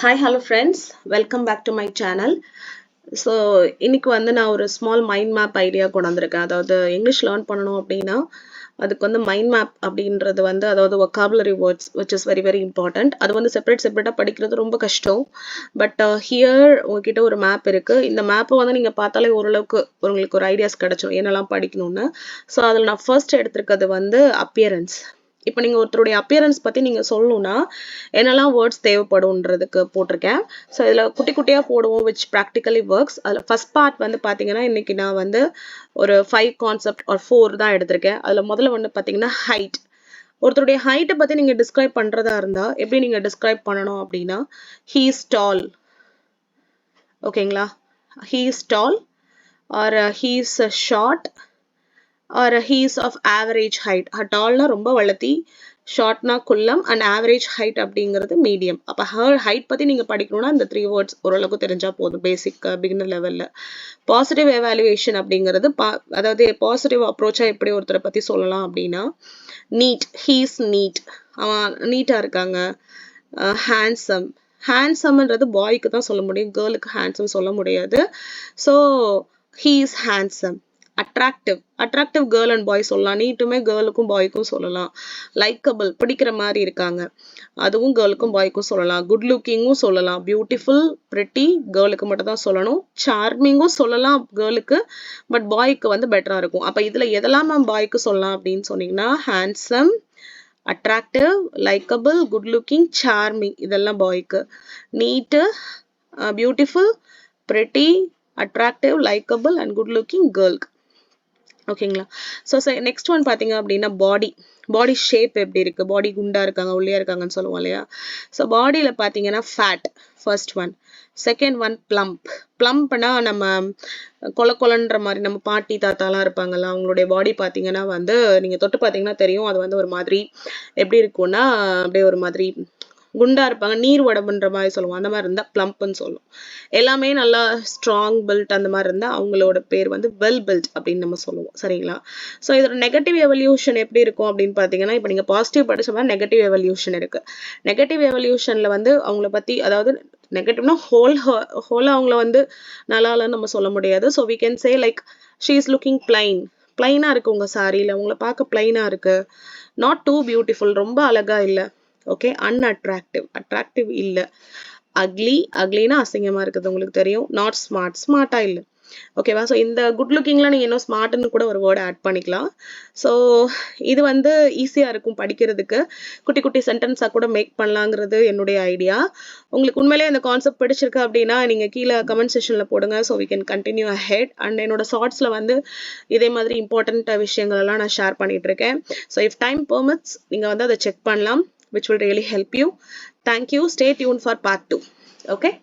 Hi, hello friends. Welcome back to my channel. So இன்னைக்கு வந்து நான் ஒரு ஸ்மால் மைண்ட் மேப் ஐடியா கொண்டு வந்திருக்கேன். அதாவது இங்கிலீஷ் லேர்ன் பண்ணணும் அப்படின்னா அதுக்கு வந்து மைண்ட் மேப் அப்படின்றது வந்து அதாவது vocabulary words which is very very important. அது வந்து செப்பரேட்டாக படிக்கிறது ரொம்ப கஷ்டம். பட் ஹியர் உங்ககிட்ட ஒரு மேப் இருக்கு. இந்த மேப்பை வந்து நீங்கள் பார்த்தாலே ஓரளவுக்கு உங்களுக்கு ஒரு ஐடியாஸ் கிடைச்சிடும் என்னெல்லாம் படிக்கணும்னு. ஸோ அதில் நான் ஃபர்ஸ்ட் எடுத்திருக்கிறது வந்து அப்பியரன்ஸ். இப்போ நீங்கள் ஒருத்தருடைய அப்பியரன்ஸ் பற்றி நீங்கள் சொல்லணும்னா என்னெல்லாம் வேர்ட்ஸ் தேவைப்படும்ன்றதுக்கு போட்டிருக்கேன். ஸோ இதில் குட்டி குட்டியாக போடுவோம் விச் ப்ராக்டிக்கலி ஒர்க்ஸ். அதில் ஃபர்ஸ்ட் பார்ட் வந்து பார்த்தீங்கன்னா இன்னைக்கு நான் வந்து ஒரு 5 கான்செப்ட் ஒரு 4 தான் எடுத்திருக்கேன். அதில் முதல்ல வந்து பார்த்தீங்கன்னா ஹைட். ஒருத்தருடைய ஹைட்டை பற்றி நீங்கள் டிஸ்கிரைப் பண்ணுறதா இருந்தால் எப்படி நீங்கள் டிஸ்கிரைப் பண்ணணும் அப்படின்னா ஹீ இஸ் டால். ஓகேங்களா, he is tall or he is short or he is of average height. டால்னா ரொம்ப வளர்த்தி, ஷார்ட்னா குள்ளம், அண்ட் ஆவரேஜ் ஹைட் அப்படிங்கிறது மீடியம். அப்போ ஹர் ஹைட் பற்றி நீங்கள் படிக்கணும்னா இந்த 3 வேர்ட்ஸ் ஓரளவுக்கு தெரிஞ்சால் போதும் பேசிக் பிகினர் லெவலில். பாசிட்டிவ் எவாலுவேஷன் அப்படிங்கிறது அதாவது பாசிட்டிவ் அப்ரோச்சாக எப்படி ஒருத்தரை பற்றி சொல்லலாம் அப்படின்னா நீட், ஹீஸ் நீட், அவன் நீட்டாக இருக்காங்க. ஹேண்ட்ஸம், ஹேண்ட்ஸம்ன்றது பாய்க்கு தான் சொல்ல முடியும், கேர்ளுக்கு ஹேண்ட்ஸம் சொல்ல முடியாது. So he is handsome. Attractive, attractive girl and பாய் சொல்லலாம். நீட்டுமே கேர்ளுக்கும் பாய்க்கும் சொல்லலாம். லைக்கபிள், பிடிக்கிற மாதிரி இருக்காங்க, அதுவும் கேர்ளுக்கும் பாய்க்கும் சொல்லலாம். குட் லுக்கிங்கும் சொல்லலாம். பியூட்டிஃபுல், பிரிட்டி கேர்ளுக்கு மட்டும் தான் சொல்லணும். சார்மிங்கும் சொல்லலாம் கேர்ளுக்கு, பட் பாய்க்கு வந்து பெட்டரா இருக்கும். அப்போ இதில் எதெல்லாம் மேம் பாய்க்கு சொல்லலாம் அப்படின்னு சொன்னீங்கன்னா handsome, attractive, likeable, good looking, charming இதெல்லாம் பாய்க்கு. Neat, beautiful, pretty, attractive, likeable and good looking கேர்ளுக்கு. ஓகேங்களா. ஸோ நெக்ஸ்ட் ஒன் பார்த்தீங்க அப்படின்னா பாடி. பாடி ஷேப் எப்படி இருக்கு, பாடி குண்டா இருக்காங்க ஒல்லியா இருக்காங்கன்னு சொல்லுவோம் இல்லையா. ஸோ பாடியில் பார்த்தீங்கன்னா fat first one. Second one plump. பிளம்ப்னா நம்ம கொலன்ற மாதிரி நம்ம பாட்டி தாத்தாலாம் இருப்பாங்கல்ல, அவங்களுடைய பாடி பார்த்தீங்கன்னா வந்து நீங்கள் தொட்டு பார்த்தீங்கன்னா தெரியும். அது வந்து ஒரு மாதிரி எப்படி இருக்கும்னா அப்படியே ஒரு மாதிரி குண்டா இருப்பாங்க, நீர் உடம்புன்ற மாதிரி சொல்லுவோம். அந்த மாதிரி இருந்தால் பிளம்ப்னு சொல்லுவோம். எல்லாமே நல்லா ஸ்ட்ராங் பில்ட் அந்த மாதிரி இருந்தால் அவங்களோட பேர் வந்து வெல் பில்ட் அப்படின்னு நம்ம சொல்லுவோம். சரிங்களா. ஸோ இதோட நெகட்டிவ் எவல்யூஷன் எப்படி இருக்கும் அப்படின்னு பார்த்தீங்கன்னா இப்போ நீங்கள் பாசிட்டிவ் படிச்ச மாதிரி நெகட்டிவ் எவல்யூஷன் இருக்கு. நெகட்டிவ் எவல்யூஷனில் வந்து அவங்கள பற்றி அதாவது நெகட்டிவ்னா ஹோலாக அவங்கள வந்து நல்லா இல்லைன்னு நம்ம சொல்ல முடியாது. So we can say like she is looking plain. பிளைனாக இருக்கு உங்கள் சாரியில், உங்களை பார்க்க பிளைனாக இருக்கு. நாட் டூ பியூட்டிஃபுல், ரொம்ப அழகா இல்லை. ஓகே. அன்அட்ராக்டிவ், அட்ராக்டிவ் இல்லை. அக்லி, அக்லினா அசிங்கமா இருக்குது உங்களுக்கு தெரியும். நாட் ஸ்மார்ட், ஸ்மார்ட்டா இல்லை. ஓகேவா. ஸோ இந்த குட் லுக்கிங்ல நீங்க இன்னும் ஸ்மார்ட்னு கூட ஒரு வேர்டு ஆட் பண்ணிக்கலாம். ஸோ இது வந்து ஈஸியா இருக்கும் படிக்கிறதுக்கு. குட்டி குட்டி சென்டென்ஸா கூட மேக் பண்ணலாங்கிறது என்னுடைய ஐடியா. உங்களுக்கு உண்மையிலேயே இந்த கான்செப்ட் பிடிச்சிருக்கு அப்படின்னா நீங்க கீழே கமெண்ட் செக்ஷன்ல போடுங்க. So we can continue ahead. And என்னோட ஷார்ட்ஸ்ல வந்து இதே மாதிரி இம்பார்ட்டன்ட் விஷயங்கள் எல்லாம் நான் ஷேர் பண்ணிட்டு இருக்கேன். ஸோ இஃப் டைம் பெர்மிட்ஸ் நீங்க வந்து அதை செக் பண்ணலாம், which will really help you. Thank you. Stay tuned for part 2. Okay.